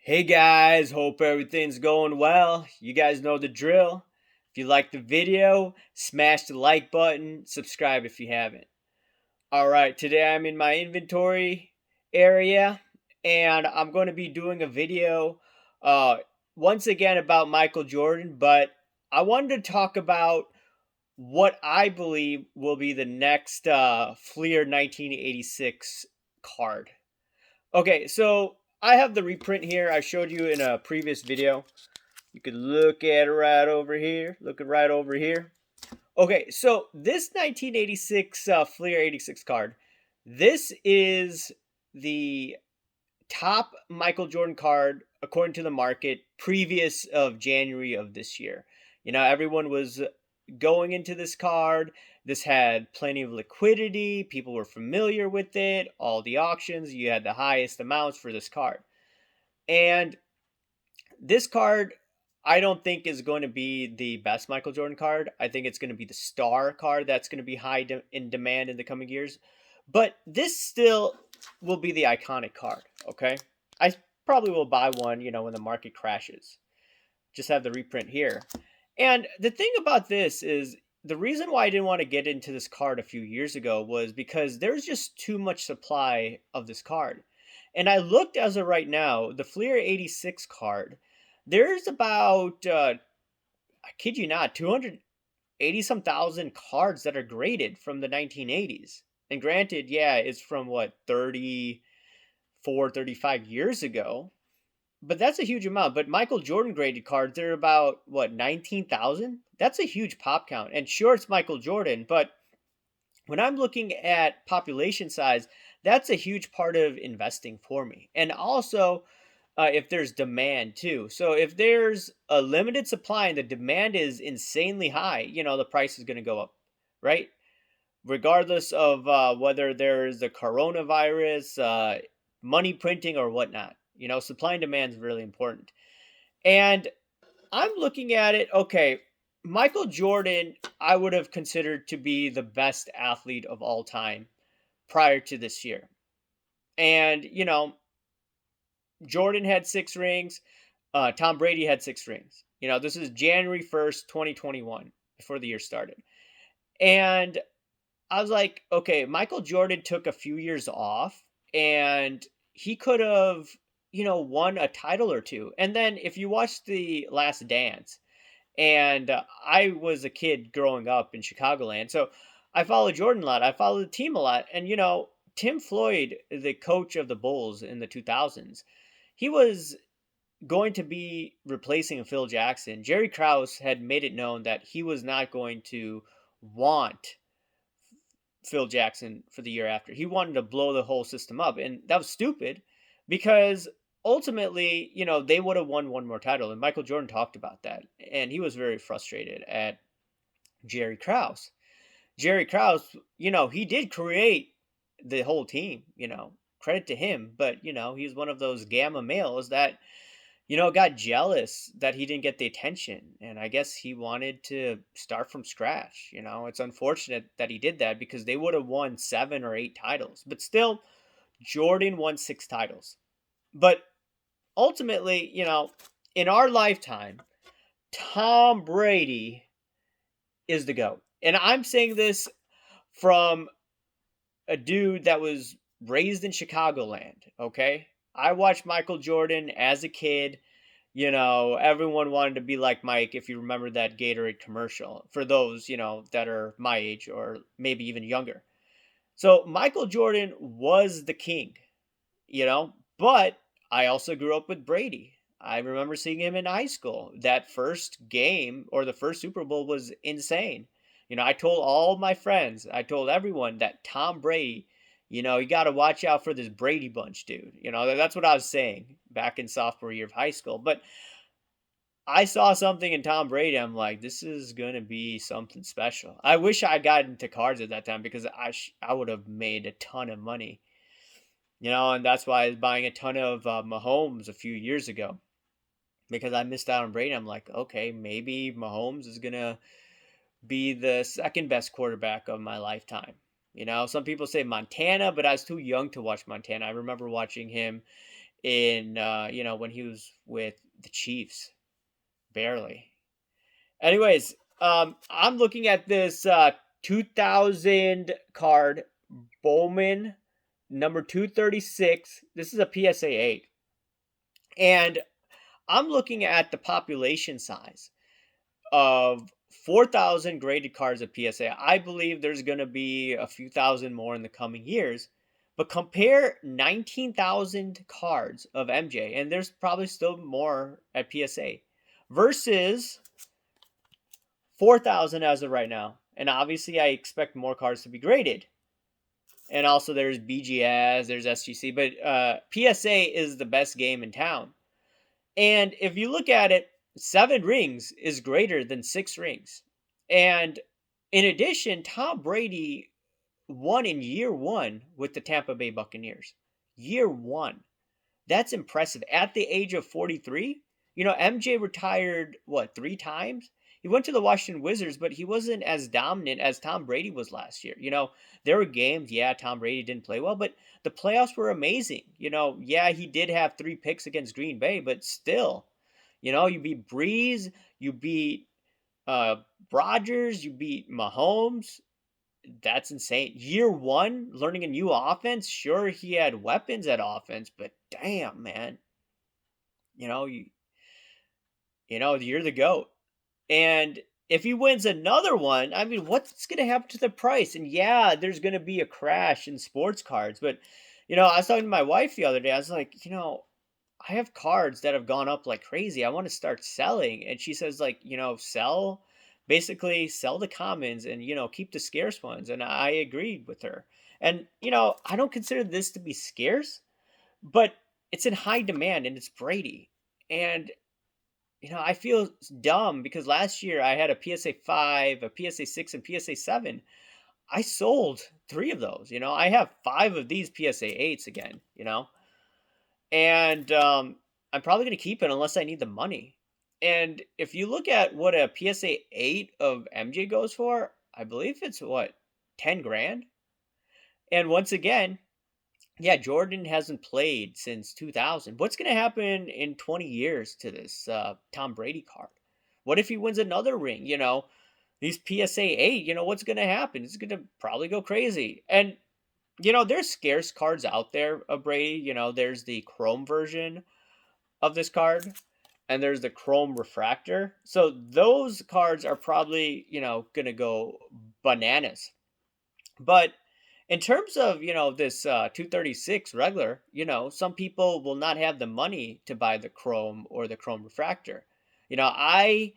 Hey guys, hope everything's going well. You guys know the drill. If you like the video, smash the like button, subscribe if you haven't. All right, today I'm in my inventory area and I'm going to be doing a video uh once again about Michael Jordan, but I wanted to talk about what I believe will be the next Fleer 1986 card. Okay, so I have the reprint here. I showed you in a previous video. You could look at it right over here. Look it right over here. Okay, so this 1986 Fleer 86 card, this is the top Michael Jordan card according to the market previous of January of this year. Everyone was going into this card. This had plenty of liquidity. People were familiar with it. All the auctions, you had the highest amounts for this card. And this card, I don't think is going to be the best Michael Jordan card. I think it's going to be the star card that's going to be in demand in the coming years. But this still will be the iconic card, okay? I probably will buy one, when the market crashes. Just have the reprint here. And the thing about this is the reason why I didn't want to get into this card a few years ago was because there's just too much supply of this card. And I looked as of right now, the Fleer 86 card, there's about, I kid you not, 280 some thousand cards that are graded from the 1980s. And granted, yeah, it's from what, 34, 35 years ago. But that's a huge amount. But Michael Jordan graded cards, they're about what, 19,000? That's a huge pop count. And sure, it's Michael Jordan, but when I'm looking at population size, that's a huge part of investing for me. And also, if there's demand too. So if there's a limited supply and the demand is insanely high, the price is going to go up, right? Regardless of whether there's the coronavirus, money printing, or whatnot. Supply and demand is really important. And I'm looking at it, okay, Michael Jordan, I would have considered to be the best athlete of all time prior to this year. And, Jordan had 6 rings, Tom Brady had 6 rings. This is January 1st, 2021, before the year started. And I was like, okay, Michael Jordan took a few years off and he could have, won a title or two. And then if you watch The Last Dance, and I was a kid growing up in Chicagoland, so I followed Jordan a lot. I followed the team a lot. And, Tim Floyd, the coach of the Bulls in the 2000s, he was going to be replacing Phil Jackson. Jerry Krause had made it known that he was not going to want Phil Jackson for the year after. He wanted to blow the whole system up. And that was stupid because ultimately, they would have won one more title. And Michael Jordan talked about that. And he was very frustrated at Jerry Krause. Jerry Krause, he did create the whole team, credit to him. But, he's one of those gamma males that got jealous that he didn't get the attention. And I guess he wanted to start from scratch. It's unfortunate that he did that because they would have won 7 or 8 titles. But still, Jordan won 6 titles. But ultimately, in our lifetime, Tom Brady is the GOAT. And I'm saying this from a dude that was raised in Chicagoland, okay? I watched Michael Jordan as a kid. Everyone wanted to be like Mike, if you remember that Gatorade commercial, for those, that are my age or maybe even younger. So Michael Jordan was the king, but I also grew up with Brady. I remember seeing him in high school. That first game or the first Super Bowl was insane. I told all my friends, I told everyone that Tom Brady, you got to watch out for this Brady bunch, dude. That's what I was saying back in sophomore year of high school. But I saw something in Tom Brady. I'm like, this is going to be something special. I wish I got into cards at that time because I would have made a ton of money. And that's why I was buying a ton of Mahomes a few years ago because I missed out on Brady. I'm like, okay, maybe Mahomes is going to be the second best quarterback of my lifetime. Some people say Montana, but I was too young to watch Montana. I remember watching him in when he was with the Chiefs, barely. Anyways, I'm looking at this 2000 card Bowman number 236. This is a PSA 8. And I'm looking at the population size of 4,000 graded cards of PSA. I believe there's going to be a few thousand more in the coming years. But compare 19,000 cards of MJ, and there's probably still more at PSA, versus 4,000 as of right now. And obviously, I expect more cards to be graded. And also, there's BGS, there's SGC, but PSA is the best game in town. And if you look at it, 7 rings is greater than 6 rings. And in addition, Tom Brady won in year one with the Tampa Bay Buccaneers. Year one. That's impressive. At the age of 43, MJ retired, what, 3 times? He went to the Washington Wizards, but he wasn't as dominant as Tom Brady was last year. There were games, yeah, Tom Brady didn't play well, but the playoffs were amazing. Yeah, he did have 3 picks against Green Bay, but still, you beat Breeze, you beat uh, Rodgers, you beat Mahomes. That's insane. Year one, learning a new offense. Sure, he had weapons at offense, but damn, man, you know, you you're the GOAT. And if he wins another one, I mean, what's going to happen to the price? And yeah, there's going to be a crash in sports cards. But, I was talking to my wife the other day. I was like, I have cards that have gone up like crazy. I want to start selling. And she says, like, basically sell the commons and, keep the scarce ones. And I agreed with her. And, I don't consider this to be scarce, but it's in high demand and it's Brady. And I feel dumb because last year I had a PSA 5, a PSA 6, and PSA 7. I sold 3 of those. I have 5 of these PSA 8s again. And I'm probably going to keep it unless I need the money. And if you look at what a PSA 8 of MJ goes for, I believe it's what, 10 grand? And once again, yeah, Jordan hasn't played since 2000. What's going to happen in 20 years to this Tom Brady card? What if he wins another ring? These PSA 8, what's going to happen? It's going to probably go crazy. And, there's scarce cards out there of Brady. There's the Chrome version of this card, and there's the Chrome Refractor. So those cards are probably, going to go bananas. But in terms of, this 236 regular, some people will not have the money to buy the Chrome or the Chrome Refractor. I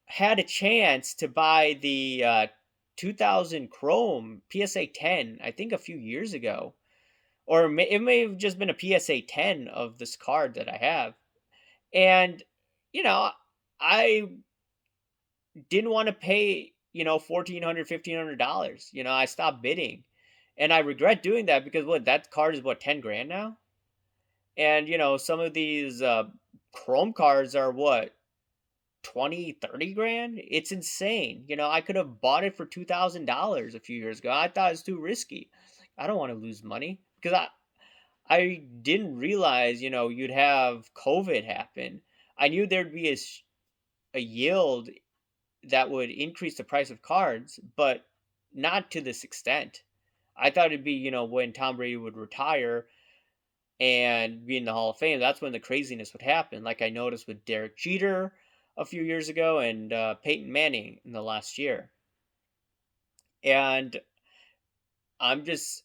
had a chance to buy the 2000 Chrome PSA 10, I think a few years ago. Or it may have just been a PSA 10 of this card that I have. And, you know, I didn't want to pay, $1,400, $1,500. I stopped bidding. And I regret doing that because that card is what, 10 grand now? And, some of these Chrome cards are what, 20, 30 grand? It's insane. I could have bought it for $2,000 a few years ago. I thought it was too risky. I don't want to lose money because I didn't realize, you'd have COVID happen. I knew there'd be a yield that would increase the price of cards, but not to this extent. I thought it'd be, when Tom Brady would retire and be in the Hall of Fame, that's when the craziness would happen. Like I noticed with Derek Jeter a few years ago and Peyton Manning in the last year. And I'm just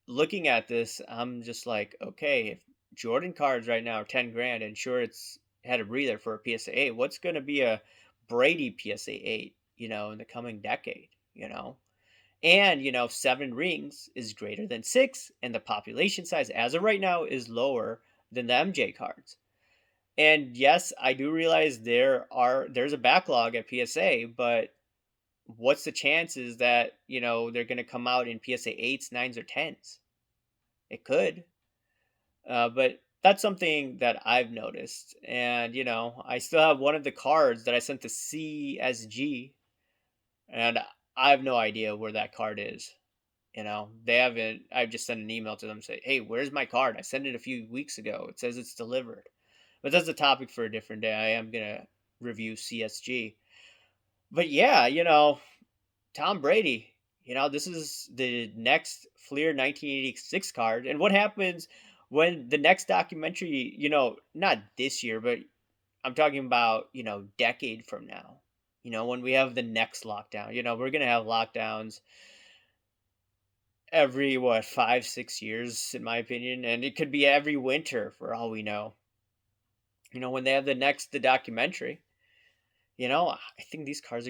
looking at this, I'm just like, okay, if Jordan cards right now are 10 grand, and sure it's had a breather for a PSA 8, what's going to be a Brady PSA 8, in the coming decade, And, 7 rings is greater than 6, and the population size as of right now is lower than the MJ cards. And yes, I do realize there's a backlog at PSA, but what's the chances that, they're going to come out in PSA 8s, 9s, or 10s? It could. But that's something that I've noticed. And, I still have one of the cards that I sent to CSG, and I have no idea where that card is. They haven't. I just sent an email to them say, "Hey, where's my card? I sent it a few weeks ago. It says it's delivered." But that's a topic for a different day. I am gonna review CSG. But yeah, Tom Brady. This is the next Fleer 1986 card. And what happens when the next documentary, not this year, but I'm talking about, decade from now. When we have the next lockdown. We're going to have lockdowns every, what, 5, 6 years, in my opinion. And it could be every winter for all we know. When they have the documentary, I think these cars